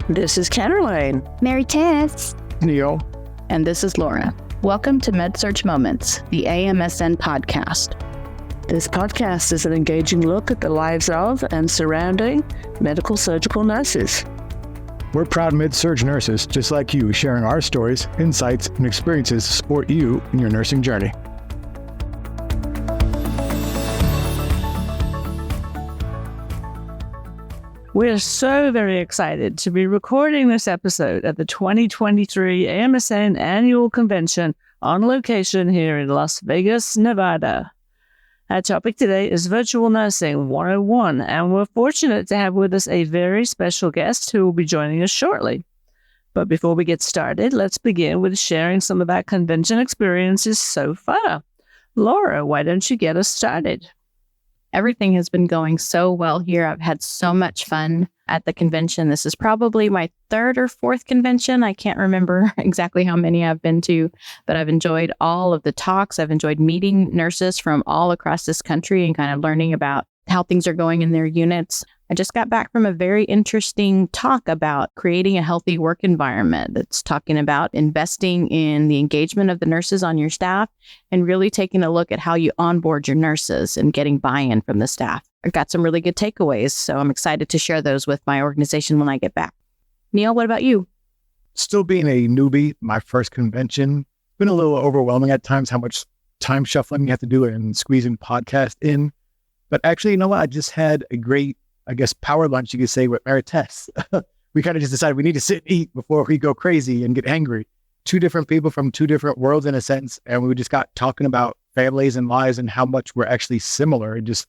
This is Caroline. Mary Tess. Neil. And this is Laura. Welcome to MedSearch Moments, the AMSN podcast. This podcast is an engaging look at the lives of and surrounding medical surgical nurses. We're proud med-surg nurses, just like you, sharing our stories, insights, and experiences to support you in your nursing journey. We're so very excited to be recording this episode at the 2023 AMSN Annual Convention on location here in Las Vegas, Nevada. Our topic today is Virtual Nursing 101, and we're fortunate to have with us a very special guest who will be joining us shortly. But before we get started, let's begin with sharing some of our convention experiences so far. Laura, why don't you get us started? Everything has been going so well here. I've had so much fun at the convention. This is probably my third or fourth convention. I can't remember exactly how many I've been to, but I've enjoyed all of the talks. I've enjoyed meeting nurses from all across this country and kind of learning about how things are going in their units. I just got back from a very interesting talk about creating a healthy work environment that's talking about investing in the engagement of the nurses on your staff and really taking a look at how you onboard your nurses and getting buy-in from the staff. I got some really good takeaways, so I'm excited to share those with my organization when I get back. Neil, what about you? Still being a newbie, my first convention, it's been a little overwhelming at times how much time shuffling you have to do and squeezing podcast in. But actually, you know what? I just had a great, power lunch, you could say, with Mary Tess. We kind of just decided we need to sit and eat before we go crazy and get angry. Two different people from two different worlds, in a sense. And we just got talking about families and lives and how much we're actually similar and just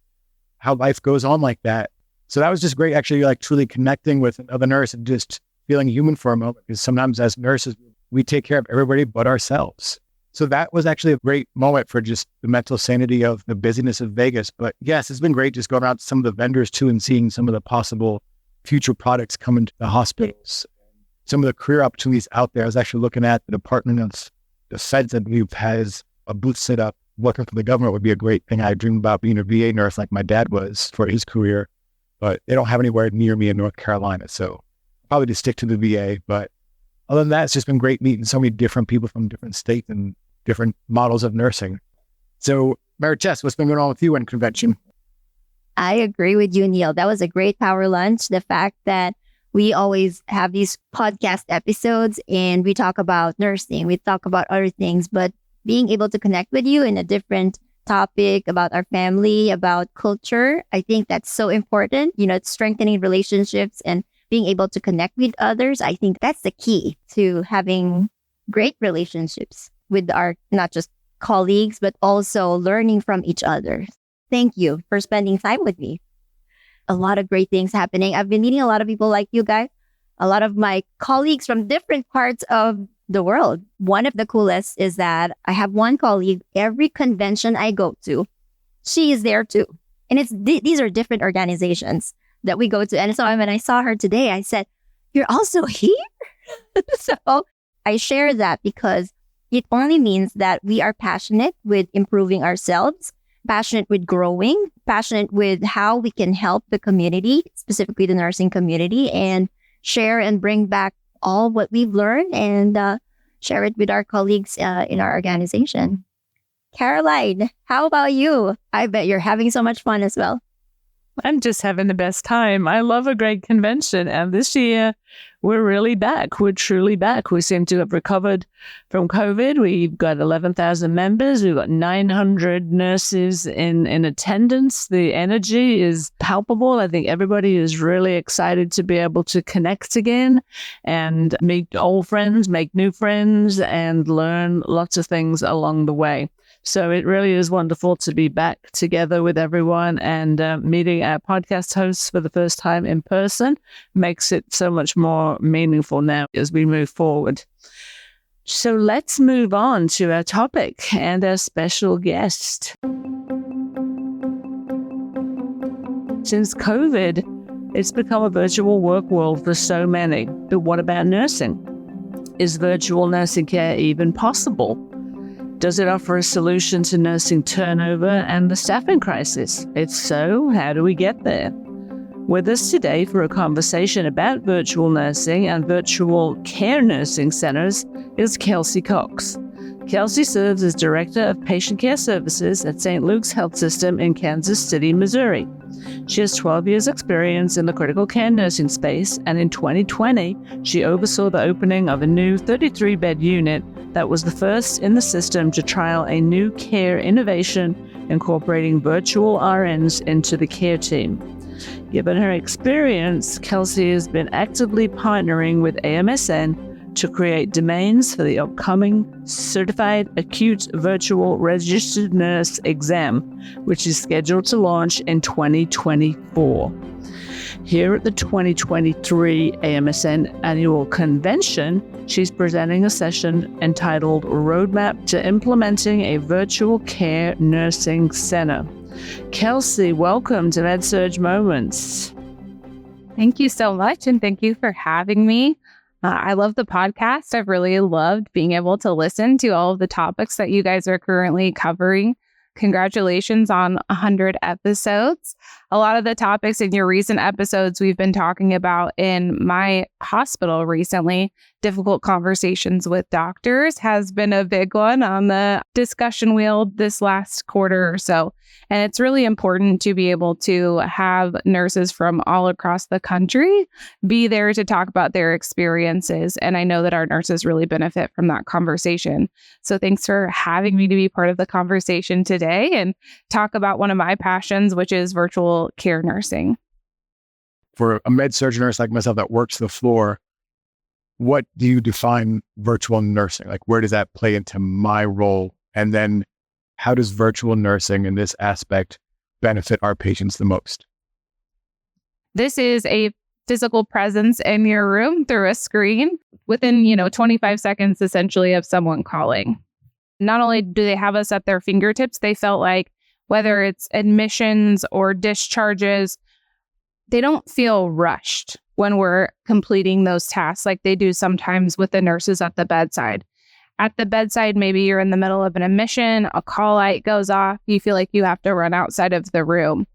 how life goes on like that. So that was just great, actually, like truly connecting with another nurse and just feeling human for a moment. Because sometimes as nurses, we take care of everybody but ourselves. So that was actually a great moment for just the mental sanity of the busyness of Vegas. But yes, it's been great just going around to some of the vendors too and seeing some of the possible future products coming to the hospitals. Some of the career opportunities out there. I was actually looking at the Department of Defense, I believe, has a booth set up. Working for the government would be a great thing. I dream about being a VA nurse like my dad was for his career, but they don't have anywhere near me in North Carolina. So I'll probably just stick to the VA. But other than that, it's just been great meeting so many different people from different states and different models of nursing. So, Mary Tess, what's been going on with you in convention? I agree with you, Neil. That was a great power lunch. The fact that we always have these podcast episodes and we talk about nursing, we talk about other things, but being able to connect with you in a different topic about our family, about culture, I think that's so important. You know, it's strengthening relationships and being able to connect with others. I think that's the key to having great relationships with our, not just colleagues, but also learning from each other. Thank you for spending time with me. A lot of great things happening. I've been meeting a lot of people like you guys, a lot of my colleagues from different parts of the world. One of the coolest is that I have one colleague, every convention I go to, she is there too. And these are different organizations that we go to. And so when I saw her today, I said, "You're also here?" So I share that because it only means that we are passionate with improving ourselves, passionate with growing, passionate with how we can help the community, specifically the nursing community, and share and bring back all what we've learned and share it with our colleagues in our organization. Caroline, how about you? I bet you're having so much fun as well. I'm just having the best time. I love a great convention. And this year, we're really back. We're truly back. We seem to have recovered from COVID. We've got 11,000 members. We've got 900 nurses in attendance. The energy is palpable. I think everybody is really excited to be able to connect again and meet old friends, make new friends, and learn lots of things along the way. So it really is wonderful to be back together with everyone, and meeting our podcast hosts for the first time in person makes it so much more meaningful now as we move forward. So let's move on to our topic and our special guest. Since COVID, it's become a virtual work world for so many. But what about nursing? Is virtual nursing care even possible? Does it offer a solution to nursing turnover and the staffing crisis? If so, how do we get there? With us today for a conversation about virtual nursing and virtual care nursing centers is Kelsea Cox. Kelsea serves as Director of Patient Care Services at St. Luke's Health System in Kansas City, Missouri. She has 12 years' experience in the critical care nursing space, and in 2020, she oversaw the opening of a new 33-bed unit that was the first in the system to trial a new care innovation incorporating virtual RNs into the care team. Given her experience, Kelsea has been actively partnering with AMSN to create domains for the upcoming Certified Acute Virtual Registered Nurse exam, which is scheduled to launch in 2024. Here at the 2023 AMSN Annual Convention, she's presenting a session entitled Roadmap to Implementing a Virtual Care Nursing Center. Kelsea, welcome to MedSurg Moments. Thank you so much, and thank you for having me. I love the podcast. I've really loved being able to listen to all of the topics that you guys are currently covering. Congratulations on 100 episodes. A lot of the topics in your recent episodes we've been talking about in my hospital recently, difficult conversations with doctors has been a big one on the discussion wheel this last quarter or so. And it's really important to be able to have nurses from all across the country be there to talk about their experiences. And I know that our nurses really benefit from that conversation. So thanks for having me to be part of the conversation today and talk about one of my passions, which is virtual care nursing. For a med-surg nurse like myself that works the floor, what do you define virtual nursing? Like, where does that play into my role? And then how does virtual nursing in this aspect benefit our patients the most? This is a physical presence in your room through a screen within, 25 seconds essentially of someone calling. Not only do they have us at their fingertips, they felt like whether it's admissions or discharges, they don't feel rushed when we're completing those tasks like they do sometimes with the nurses at the bedside. At the bedside, maybe you're in the middle of an admission, a call light goes off, you feel like you have to run outside of the room.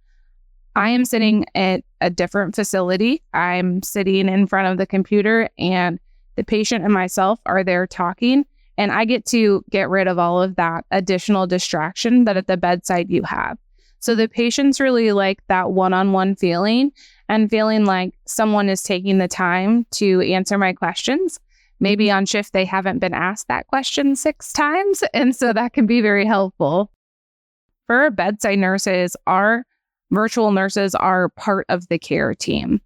I am sitting at a different facility. I'm sitting in front of the computer and the patient and myself are there talking, and I get to get rid of all of that additional distraction that at the bedside you have. So the patients really like that one-on-one feeling and feeling like someone is taking the time to answer my questions. Maybe on shift, they haven't been asked that question 6 times. And so that can be very helpful. For our bedside nurses, our virtual nurses are part of the care team.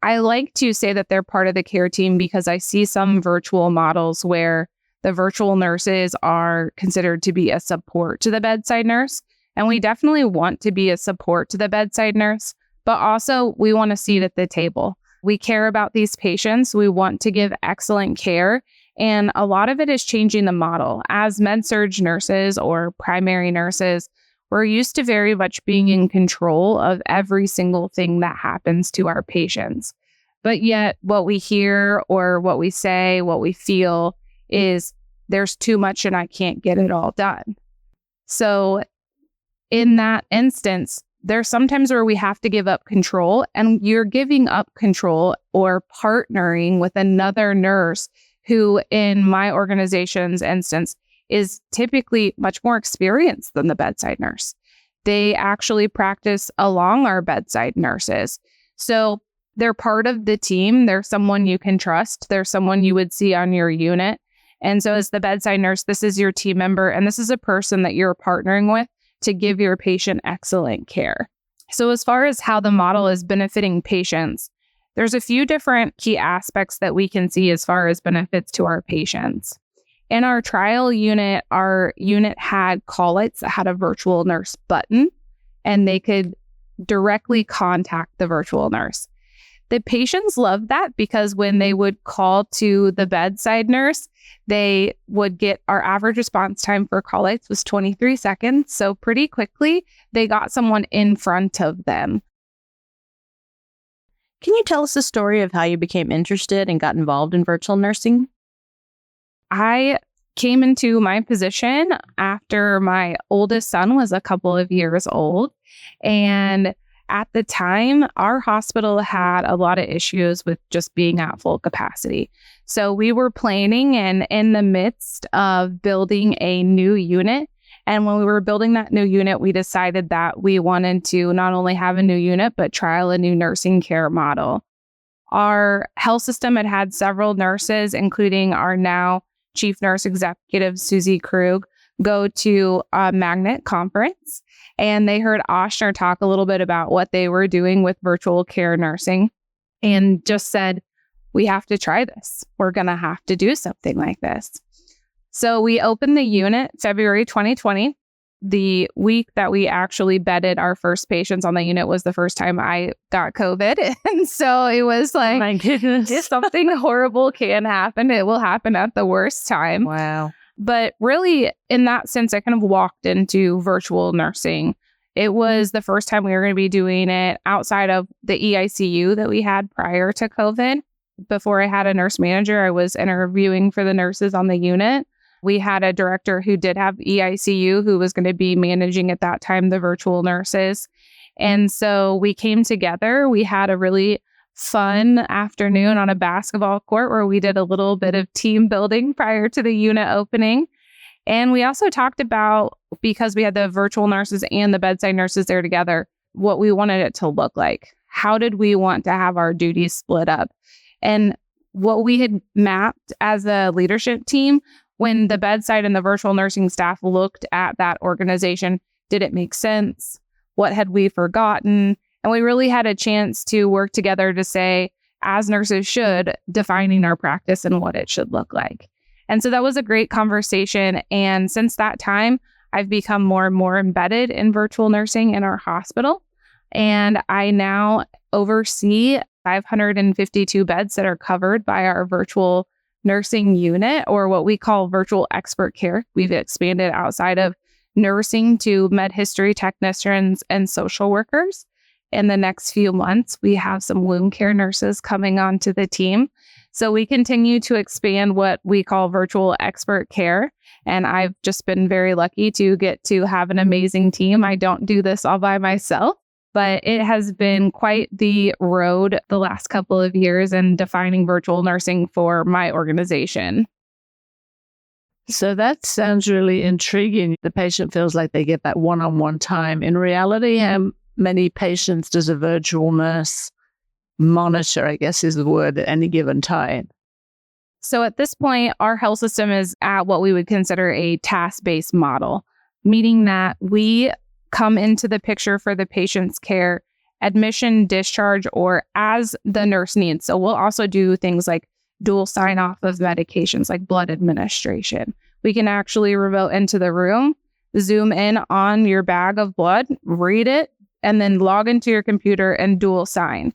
I like to say that they're part of the care team because I see some virtual models where the virtual nurses are considered to be a support to the bedside nurse. And we definitely want to be a support to the bedside nurse, but also we want a seat at the table. We care about these patients. We want to give excellent care. And a lot of it is changing the model. As med-surg nurses or primary nurses, we're used to very much being in control of every single thing that happens to our patients. But yet what we hear or what we say, what we feel is there's too much and I can't get it all done. So in that instance, there's sometimes where we have to give up control, and you're giving up control or partnering with another nurse who, in my organization's instance, is typically much more experienced than the bedside nurse. They actually practice along our bedside nurses. So they're part of the team. They're someone you can trust. They're someone you would see on your unit. And so as the bedside nurse, this is your team member, and this is a person that you're partnering with to give your patient excellent care. So as far as how the model is benefiting patients, there's a few different key aspects that we can see as far as benefits to our patients. In our trial unit, our unit had call lights that had a virtual nurse button, and they could directly contact the virtual nurse. The patients loved that because when they would call to the bedside nurse, they would get our average response time for call lights was 23 seconds. So pretty quickly, they got someone in front of them. Can you tell us the story of how you became interested and got involved in virtual nursing? I came into my position after my oldest son was a couple of years old. And at the time, our hospital had a lot of issues with just being at full capacity. So we were planning and in the midst of building a new unit. And when we were building that new unit, we decided that we wanted to not only have a new unit, but trial a new nursing care model. Our health system had several nurses, including our now Chief Nurse Executive, Susie Krug, go to a Magnet conference. And they heard Oshner talk a little bit about what they were doing with virtual care nursing and just said, we have to try this. We're going to have to do something like this. So we opened the unit February 2020. The week that we actually bedded our first patients on the unit was the first time I got COVID. And so it was like, My goodness. if something horrible can happen, it will happen at the worst time. Wow. But really, in that sense, I kind of walked into virtual nursing. It was the first time we were going to be doing it outside of the EICU that we had prior to COVID. Before I had a nurse manager, I was interviewing for the nurses on the unit. We had a director who did have EICU who was going to be managing at that time the virtual nurses. And so we came together. We had a really fun afternoon on a basketball court where we did a little bit of team building prior to the unit opening. And we also talked about, because we had the virtual nurses and the bedside nurses there together, what we wanted it to look like. How did we want to have our duties split up? And what we had mapped as a leadership team, when the bedside and the virtual nursing staff looked at that organization, did it make sense? What had we forgotten? And we really had a chance to work together to say, as nurses should, defining our practice and what it should look like. And so that was a great conversation. And since that time, I've become more and more embedded in virtual nursing in our hospital. And I now oversee 552 beds that are covered by our virtual nursing unit, or what we call virtual expert care. We've expanded outside of nursing to med history technicians and social workers. In the next few months, we have some wound care nurses coming onto the team. So we continue to expand what we call virtual expert care. And I've just been very lucky to get to have an amazing team. I don't do this all by myself, but it has been quite the road the last couple of years in defining virtual nursing for my organization. So that sounds really intriguing. The patient feels like they get that one-on-one time. In reality, how many patients does a virtual nurse monitor, I guess is the word, at any given time? So at this point, our health system is at what we would consider a task-based model, meaning that we come into the picture for the patient's care, admission, discharge, or as the nurse needs. So we'll also do things like dual sign-off of medications like blood administration. We can actually remote into the room, zoom in on your bag of blood, read it, and then log into your computer and dual sign.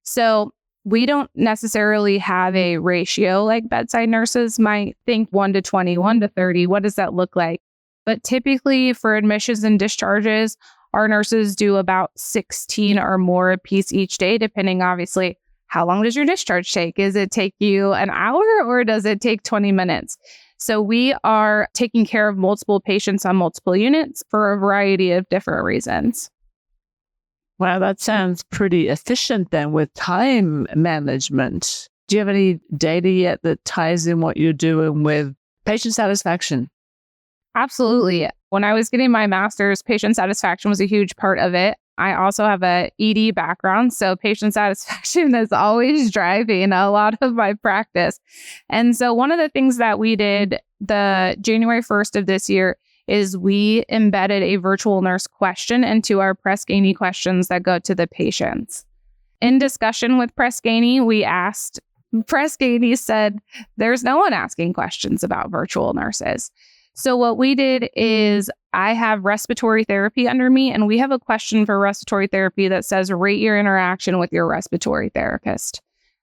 So we don't necessarily have a ratio like bedside nurses might think, 1 to 20, 1 to 30. What does that look like? But typically for admissions and discharges, our nurses do about 16 or more a piece each day, depending obviously how long does your discharge take? Does it take you an hour or does it take 20 minutes? So we are taking care of multiple patients on multiple units for a variety of different reasons. Wow, that sounds pretty efficient then with time management. Do you have any data yet that ties in what you're doing with patient satisfaction? Absolutely. When I was getting my master's, patient satisfaction was a huge part of it. I also have a ED background, so patient satisfaction is always driving a lot of my practice. And so one of the things that we did the January 1st of this year is we embedded a virtual nurse question into our Press Ganey questions that go to the patients. In discussion with Press Ganey, we asked, Press Ganey said, there's no one asking questions about virtual nurses. So what we did is I have respiratory therapy under me, and we have a question for respiratory therapy that says, rate your interaction with your respiratory therapist.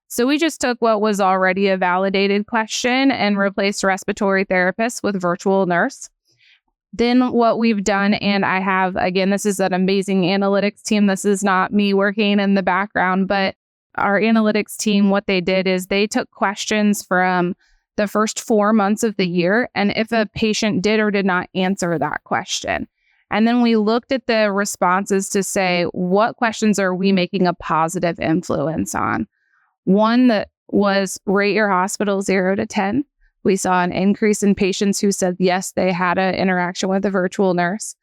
So we just took what was already a validated question and replaced respiratory therapist with virtual nurse. Then what we've done, and I have, again, this is an amazing analytics team. This is not me working in the background, but our analytics team, what they did is they took questions from the first 4 months of the year, and if a patient did or did not answer that question. And then we looked at the responses to say, what questions are we making a positive influence on? One that was rate your hospital 0 to 10. We saw an increase in patients who said, yes, they had an interaction with a virtual nurse.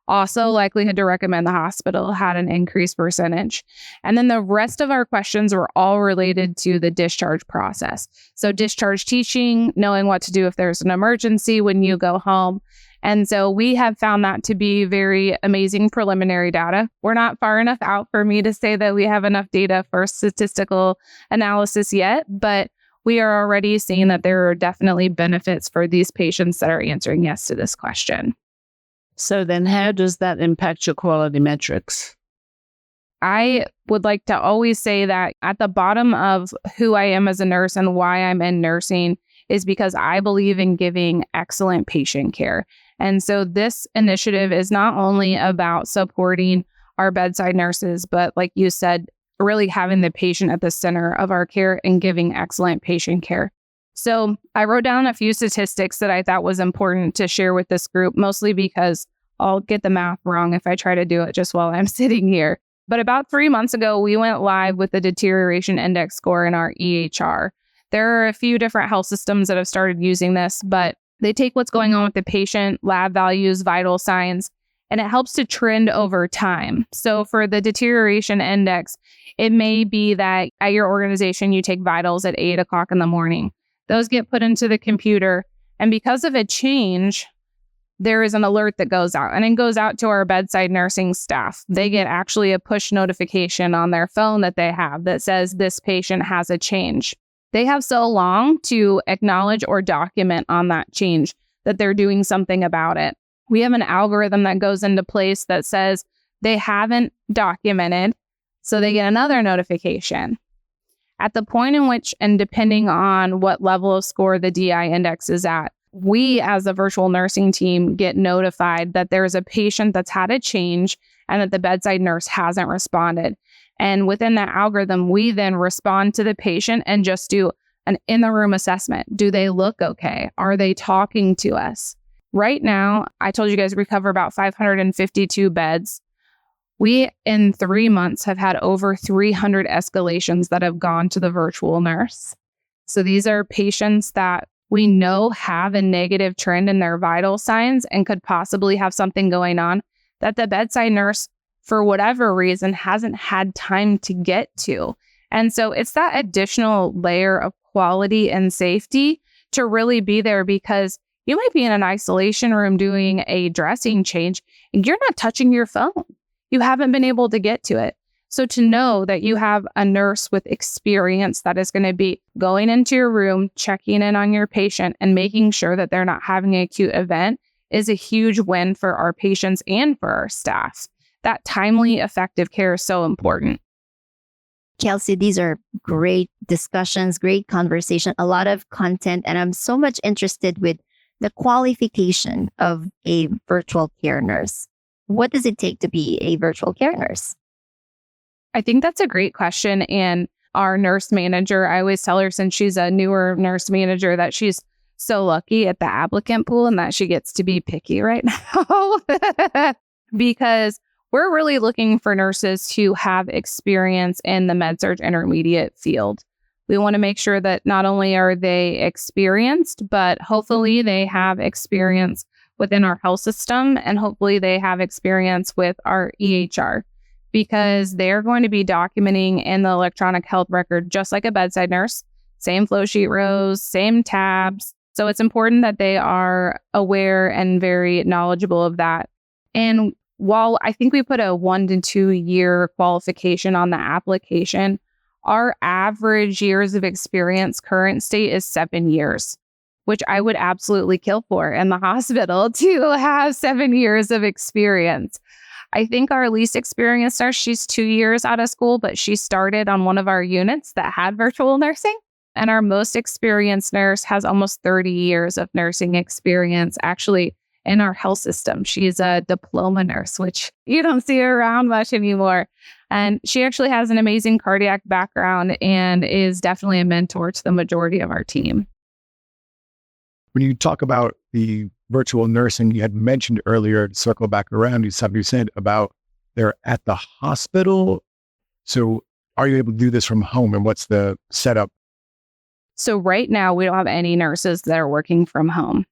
Also, likelihood to recommend the hospital had an increased percentage. And then the rest of our questions were all related to the discharge process. So discharge teaching, knowing what to do if there's an emergency when you go home. And so we have found that to be very amazing preliminary data. We're not far enough out for me to say that we have enough data for statistical analysis yet, but we are already seeing that there are definitely benefits for these patients that are answering yes to this question. So then how does that impact your quality metrics? I would like to always say that at the bottom of who I am as a nurse and why I'm in nursing is because I believe in giving excellent patient care. And so this initiative is not only about supporting our bedside nurses, but like you said, really having the patient at the center of our care and giving excellent patient care. So I wrote down a few statistics that I thought was important to share with this group, mostly because I'll get the math wrong if I try to do it just while I'm sitting here. But about 3 months ago, we went live with the deterioration index score in our EHR. There are a few different health systems that have started using this, but they take what's going on with the patient, lab values, vital signs, and it helps to trend over time. So for the deterioration index, it may be that at your organization, you take vitals at 8 o'clock in the morning. Those get put into the computer. And because of a change, there is an alert that goes out, and it goes out to our bedside nursing staff. They get actually a push notification on their phone that they have that says this patient has a change. They have so long to acknowledge or document on that change that they're doing something about it. We have an algorithm that goes into place that says they haven't documented, so they get another notification. At the point in which, and depending on what level of score the DI index is at, we as a virtual nursing team get notified that there's a patient that's had a change and that the bedside nurse hasn't responded. And within that algorithm, we then respond to the patient and just do an in-the-room assessment. Do they look okay? Are they talking to us? Right now, I told you guys we cover about 552 beds. We, in 3 months, have had over 300 escalations that have gone to the virtual nurse. So these are patients that we know have a negative trend in their vital signs and could possibly have something going on that the bedside nurse, for whatever reason, hasn't had time to get to. And so it's that additional layer of quality and safety to really be there, because you might be in an isolation room doing a dressing change and you're not touching your phone. You haven't been able to get to it. So to know that you have a nurse with experience that is going to be going into your room, checking in on your patient and making sure that they're not having an acute event is a huge win for our patients and for our staff. That timely, effective care is so important. Kelsey, these are great discussions, great conversation, a lot of content, and I'm so much interested with the qualification of a virtual care nurse. What does it take to be a virtual care nurse? I think that's a great question. And our nurse manager, I always tell her, since she's a newer nurse manager, that she's so lucky at the applicant pool and that she gets to be picky right now because we're really looking for nurses who have experience in the med-surg intermediate field. We want to make sure that not only are they experienced, but hopefully they have experience within our health system, and hopefully they have experience with our EHR, because they're going to be documenting in the electronic health record just like a bedside nurse, same flow sheet rows, same tabs. So it's important that they are aware and very knowledgeable of that. And while I think we put a 1 to 2 year qualification on the application, our average years of experience current state is 7 years, which I would absolutely kill for in the hospital to have 7 years of experience. I think our least experienced nurse, she's 2 years out of school, but she started on one of our units that had virtual nursing. And our most experienced nurse has almost 30 years of nursing experience, actually, in our health system. She's a diploma nurse, which you don't see around much anymore. And she actually has an amazing cardiac background and is definitely a mentor to the majority of our team. When you talk about the virtual nursing. You had mentioned earlier, to circle back around, you said about they're at the hospital. So are you able to do this from home, and what's the setup? So right now, we don't have any nurses that are working from home.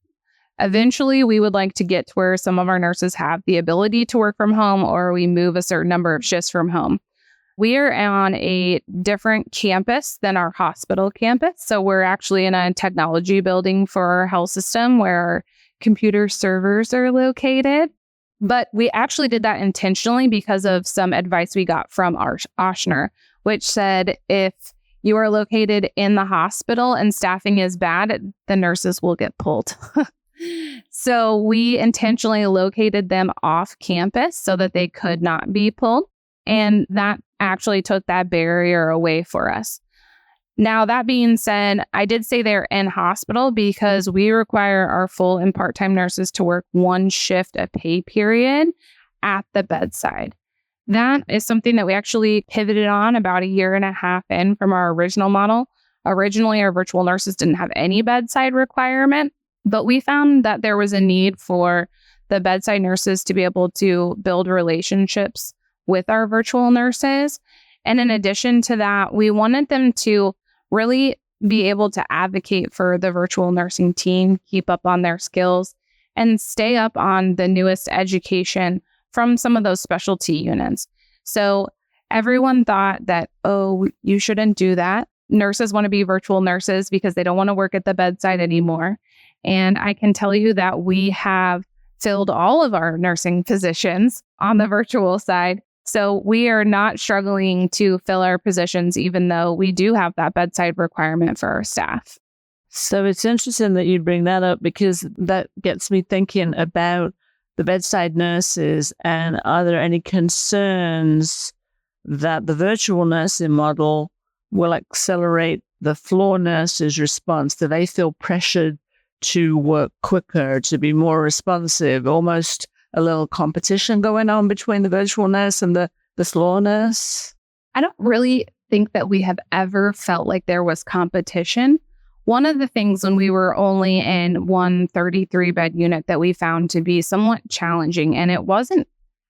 Eventually, we would like to get to where some of our nurses have the ability to work from home, or we move a certain number of shifts from home. We are on a different campus than our hospital campus. So we're actually in a technology building for our health system where our computer servers are located. But we actually did that intentionally because of some advice we got from Ochsner, which said if you are located in the hospital and staffing is bad, the nurses will get pulled. So we intentionally located them off campus so that they could not be pulled. And that actually took that barrier away for us. Now, that being said, I did say they're in hospital because we require our full and part-time nurses to work one shift a pay period at the bedside. That is something that we actually pivoted on about 1.5 years in from our original model. Originally, our virtual nurses didn't have any bedside requirement, but we found that there was a need for the bedside nurses to be able to build relationships with our virtual nurses. And in addition to that, we wanted them to really be able to advocate for the virtual nursing team, keep up on their skills, and stay up on the newest education from some of those specialty units. So everyone thought that, oh, you shouldn't do that. Nurses want to be virtual nurses because they don't want to work at the bedside anymore. And I can tell you that we have filled all of our nursing positions on the virtual side. So we are not struggling to fill our positions, even though we do have that bedside requirement for our staff. So it's interesting that you bring that up, because that gets me thinking about the bedside nurses. And are there any concerns that the virtual nursing model will accelerate the floor nurses' response? Do they feel pressured to work quicker, to be more responsive, almost a little competition going on between the virtual nurse and the floor nurse? I don't really think that we have ever felt like there was competition. One of the things when we were only in one 33-bed unit that we found to be somewhat challenging, and it wasn't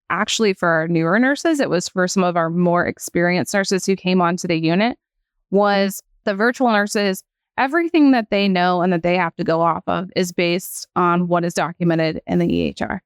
actually for our newer nurses, it was for some of our more experienced nurses who came onto the unit, was the virtual nurses, everything that they know and that they have to go off of is based on what is documented in the EHR.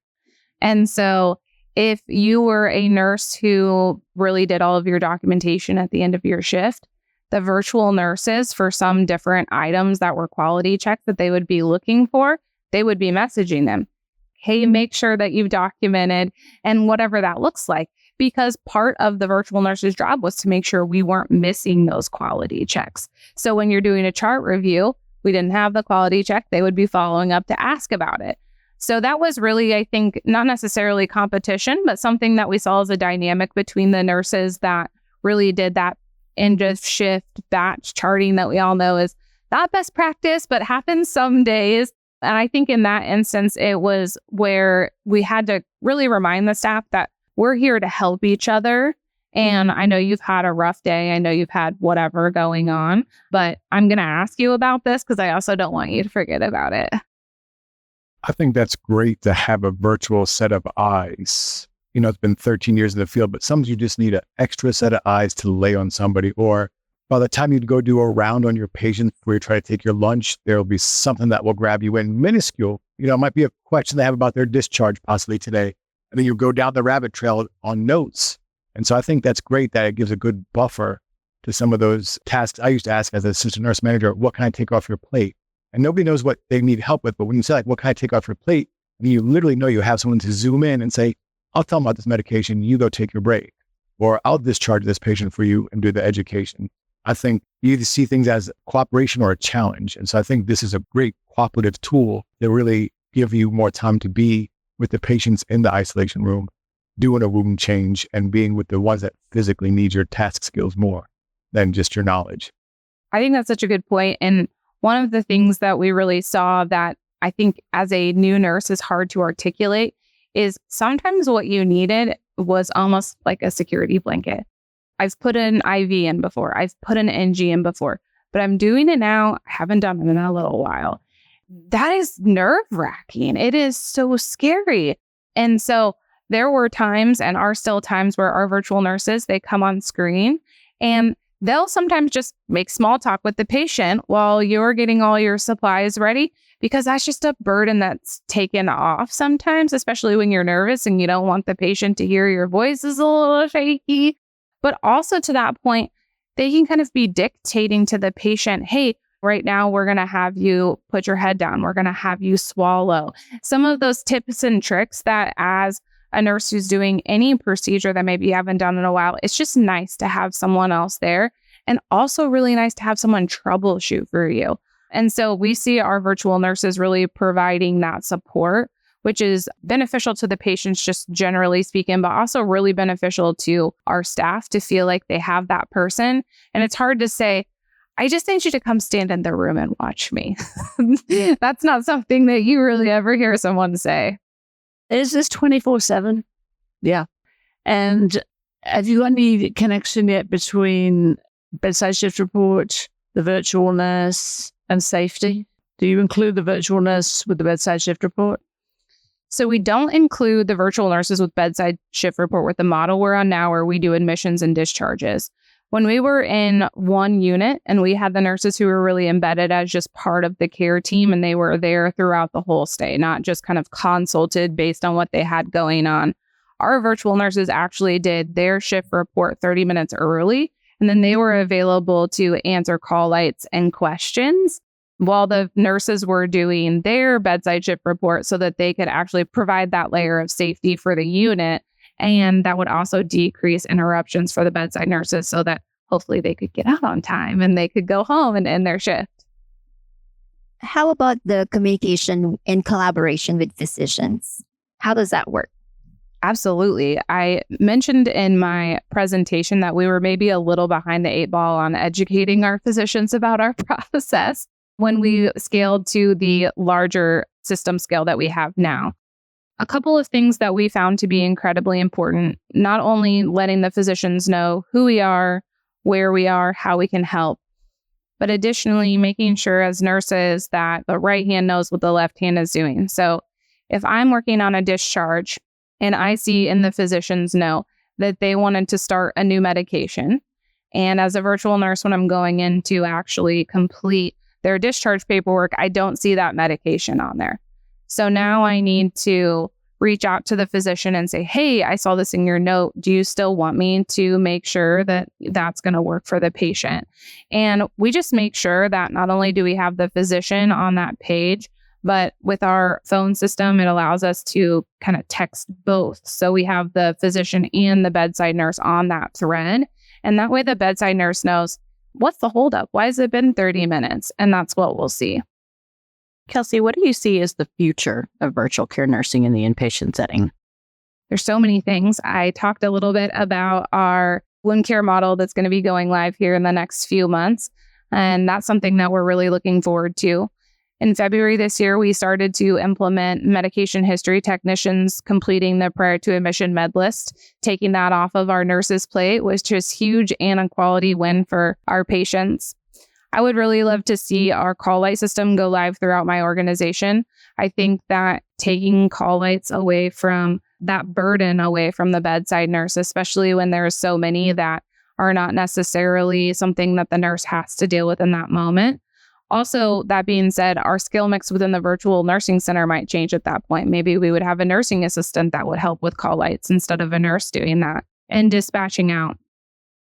And so if you were a nurse who really did all of your documentation at the end of your shift, the virtual nurses, for some different items that were quality checks that they would be looking for, they would be messaging them, hey, make sure that you've documented, and whatever that looks like. Because part of the virtual nurse's job was to make sure we weren't missing those quality checks. So when you're doing a chart review, we didn't have the quality check, they would be following up to ask about it. So that was really, I think, not necessarily competition, but something that we saw as a dynamic between the nurses that really did that end of shift batch charting that we all know is not best practice, but happens some days. And I think in that instance, it was where we had to really remind the staff that we're here to help each other. And I know you've had a rough day. I know you've had whatever going on, but I'm going to ask you about this because I also don't want you to forget about it. I think that's great to have a virtual set of eyes. You know, it's been 13 years in the field, but sometimes you just need an extra set of eyes to lay on somebody. Or by the time you'd go do a round on your patient before you try to take your lunch, there'll be something that will grab you in minuscule. You know, it might be a question they have about their discharge possibly today. And then you go down the rabbit trail on notes. And so I think that's great that it gives a good buffer to some of those tasks. I used to ask as an assistant nurse manager, what can I take off your plate? And nobody knows what they need help with. But when you say, like, what can I take off your plate? I mean, you literally know you have someone to zoom in and say, I'll tell them about this medication. You go take your break. Or I'll discharge this patient for you and do the education. I think you either see things as cooperation or a challenge. And so I think this is a great cooperative tool that really give you more time to be with the patients in the isolation room, doing a room change and being with the ones that physically need your task skills more than just your knowledge. I think that's such a good point. And one of the things that we really saw that I think as a new nurse is hard to articulate is sometimes what you needed was almost like a security blanket. I've put an IV in before. I've put an NG in before, but I'm doing it now. I haven't done it in a little while. that is nerve-wracking. It is so scary. And so there were times and are still times where our virtual nurses, they come on screen and they'll sometimes just make small talk with the patient while you're getting all your supplies ready, because that's just a burden that's taken off sometimes, especially when you're nervous and you don't want the patient to hear your voice is a little shaky. But also to that point, they can kind of be dictating to the patient, hey, right now we're going to have you put your head down. We're going to have you swallow. Some of those tips and tricks that as a nurse who's doing any procedure that maybe you haven't done in a while, it's just nice to have someone else there, and also really nice to have someone troubleshoot for you. And so we see our virtual nurses really providing that support, which is beneficial to the patients, just generally speaking, but also really beneficial to our staff to feel like they have that person. And it's hard to say, I just need you to come stand in the room and watch me. That's not something that you really ever hear someone say. Is this 24/7? Yeah. And have you got any connection yet between bedside shift report, the virtual nurse, and safety? Do you include the virtual nurse with the bedside shift report? So we don't include the virtual nurses with bedside shift report with the model we're on now, where we do admissions and discharges. When we were in one unit and we had the nurses who were really embedded as just part of the care team, and they were there throughout the whole stay, not just kind of consulted based on what they had going on. Our virtual nurses actually did their shift report 30 minutes early, and then they were available to answer call lights and questions while the nurses were doing their bedside shift report, so that they could actually provide that layer of safety for the unit. And that would also decrease interruptions for the bedside nurses, so that hopefully they could get out on time and they could go home and end their shift. How about the communication and collaboration with physicians? How does that work? Absolutely. I mentioned in my presentation that we were maybe a little behind the 8 ball on educating our physicians about our process when we scaled to the larger system scale that we have now. A couple of things that we found to be incredibly important, not only letting the physicians know who we are, where we are, how we can help, but additionally making sure as nurses that the right hand knows what the left hand is doing. So if I'm working on a discharge and I see in the physician's note that they wanted to start a new medication, and as a virtual nurse, when I'm going in to actually complete their discharge paperwork, I don't see that medication on there. So now I need to reach out to the physician and say, hey, I saw this in your note. Do you still want me to make sure that that's going to work for the patient? And we just make sure that not only do we have the physician on that page, but with our phone system, it allows us to kind of text both. So we have the physician and the bedside nurse on that thread. And that way the bedside nurse knows, what's the holdup? Why has it been 30 minutes? And that's what we'll see. Kelsey, what do you see as the future of virtual care nursing in the inpatient setting? There's so many things. I talked a little bit about our wound care model that's going to be going live here in the next few months. And that's something that we're really looking forward to. In February this year, we started to implement medication history technicians completing the prior to admission med list. Taking that off of our nurses' plate was just huge and a quality win for our patients. I would really love to see our call light system go live throughout my organization. I think that taking call lights away from that burden away from the bedside nurse, especially when there are so many that are not necessarily something that the nurse has to deal with in that moment. Also, that being said, our skill mix within the virtual nursing center might change at that point. Maybe we would have a nursing assistant that would help with call lights instead of a nurse doing that and dispatching out.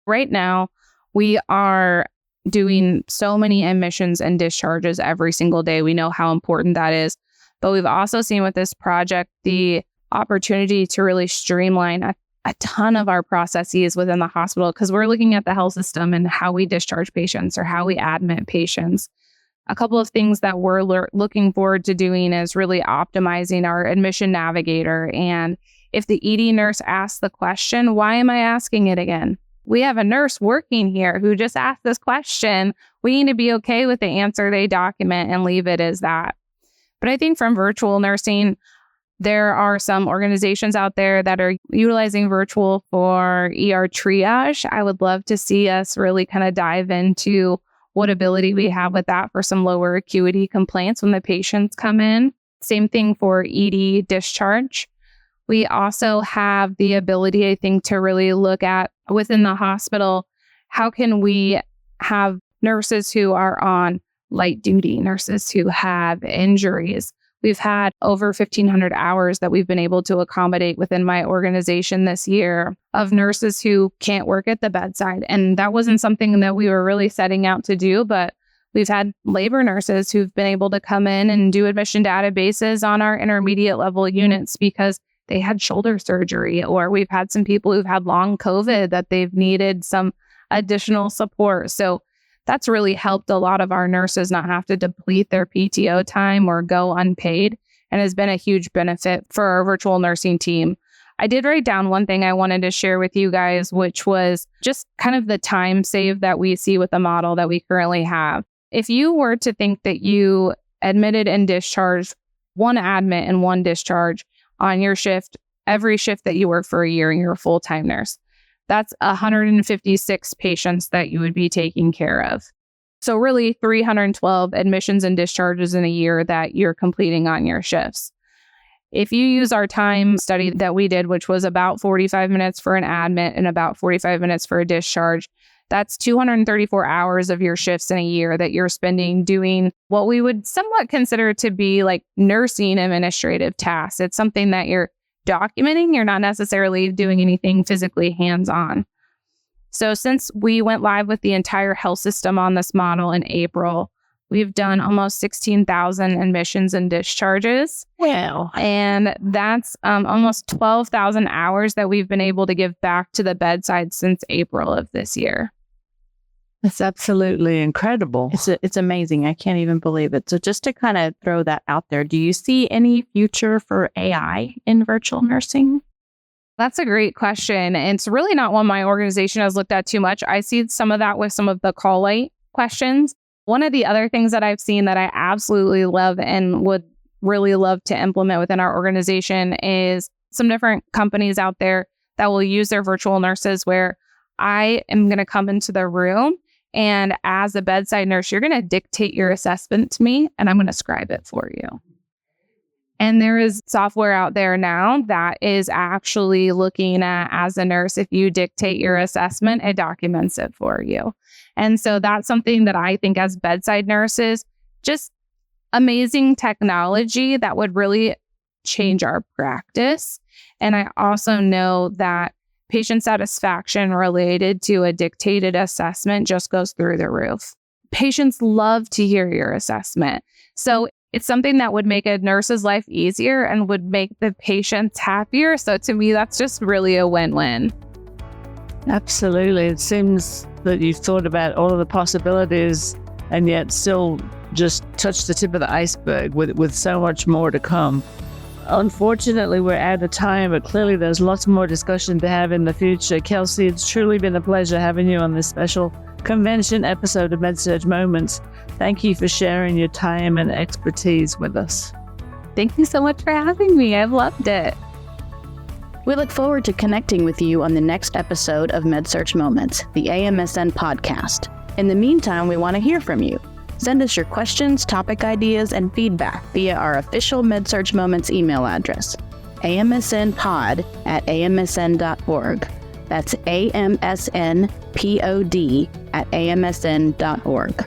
Right now, we are doing so many admissions and discharges every single day. We know how important that is. But we've also seen with this project the opportunity to really streamline a ton of our processes within the hospital, because we're looking at the health system and how we discharge patients or how we admit patients. A couple of things that we're looking forward to doing is really optimizing our admission navigator. And if the ED nurse asks the question, why am I asking it again? We have a nurse working here who just asked this question. We need to be okay with the answer they document and leave it as that. But I think from virtual nursing, there are some organizations out there that are utilizing virtual for ER triage. I would love to see us really kind of dive into what ability we have with that for some lower acuity complaints when the patients come in. Same thing for ED discharge. We also have the ability, I think, to really look at within the hospital, how can we have nurses who are on light duty, nurses who have injuries. We've had over 1,500 hours that we've been able to accommodate within my organization this year of nurses who can't work at the bedside. And that wasn't something that we were really setting out to do, but we've had labor nurses who've been able to come in and do admission databases on our intermediate level units because they had shoulder surgery, or we've had some people who've had long COVID that they've needed some additional support. So that's really helped a lot of our nurses not have to deplete their PTO time or go unpaid, and has been a huge benefit for our virtual nursing team. I did write down one thing I wanted to share with you guys, which was just kind of the time save that we see with the model that we currently have. If you were to think that you admitted and discharged one admit and one discharge on your shift, every shift that you work for a year and you're a full-time nurse, that's 156 patients that you would be taking care of. So really 312 admissions and discharges in a year that you're completing on your shifts. If you use our time study that we did, which was about 45 minutes for an admit and about 45 minutes for a discharge, that's 234 hours of your shifts in a year that you're spending doing what we would somewhat consider to be like nursing administrative tasks. It's something that you're documenting. You're not necessarily doing anything physically hands-on. So since we went live with the entire health system on this model in April, we've done almost 16,000 admissions and discharges. Wow. And that's almost 12,000 hours that we've been able to give back to the bedside since April of this year. That's absolutely incredible. It's amazing. I can't even believe it. So just to kind of throw that out there, do you see any future for AI in virtual nursing? That's a great question. And it's really not one my organization has looked at too much. I see some of that with some of the call light questions. One of the other things that I've seen that I absolutely love and would really love to implement within our organization is some different companies out there that will use their virtual nurses where I am going to come into the room, and as a bedside nurse, you're going to dictate your assessment to me and I'm going to scribe it for you. And there is software out there now that is actually looking at, as a nurse, if you dictate your assessment, it documents it for you. And so that's something that I think as bedside nurses, just amazing technology that would really change our practice. And I also know that patient satisfaction related to a dictated assessment just goes through the roof. Patients love to hear your assessment. So it's something that would make a nurse's life easier and would make the patients happier. So to me, that's just really a win-win. Absolutely. It seems that you've thought about all of the possibilities and yet still just touched the tip of the iceberg with so much more to come. Unfortunately, we're out of time, but clearly there's lots more discussion to have in the future. Kelsey, it's truly been a pleasure having you on this special convention episode of MedSurg Moments. Thank you for sharing your time and expertise with us. Thank you so much for having me. I've loved it. We look forward to connecting with you on the next episode of MedSurg Moments, the AMSN podcast. In the meantime, we want to hear from you. Send us your questions, topic ideas, and feedback via our official MedSurg Moments email address, amsnpod@amsn.org. That's amsnpod@amsn.org.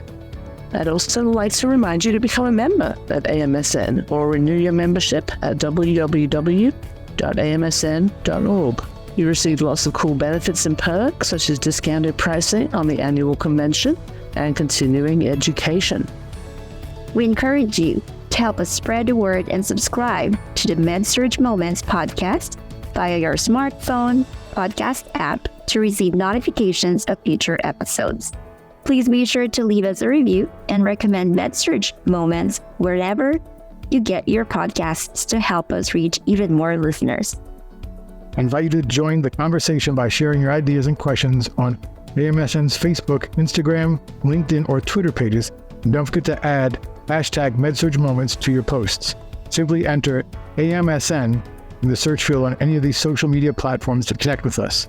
I'd also like to remind you to become a member at AMSN or renew your membership at www.amsn.org. You receive lots of cool benefits and perks, such as discounted pricing on the annual convention and continuing education. We encourage you to help us spread the word and subscribe to the MedSurg Moments podcast via your smartphone podcast app to receive notifications of future episodes. Please be sure to leave us a review and recommend MedSurg Moments wherever you get your podcasts to help us reach even more listeners. I invite you to join the conversation by sharing your ideas and questions on AMSN's Facebook, Instagram, LinkedIn, or Twitter pages. And don't forget to add hashtag MedSurg Moments to your posts. Simply enter AMSN in the search field on any of these social media platforms to connect with us.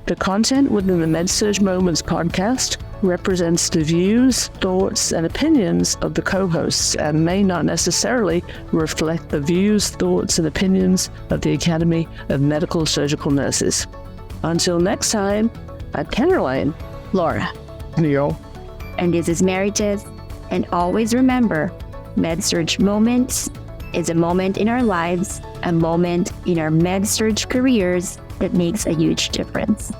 The content within the MedSurg Moments podcast represents the views, thoughts, and opinions of the co-hosts and may not necessarily reflect the views, thoughts, and opinions of the Academy of Medical Surgical Nurses. Until next time, I'm Caroline. Laura. Neil. And this is Meritus. And always remember, MedSurg Moments is a moment in our lives, a moment in our MedSurg careers that makes a huge difference.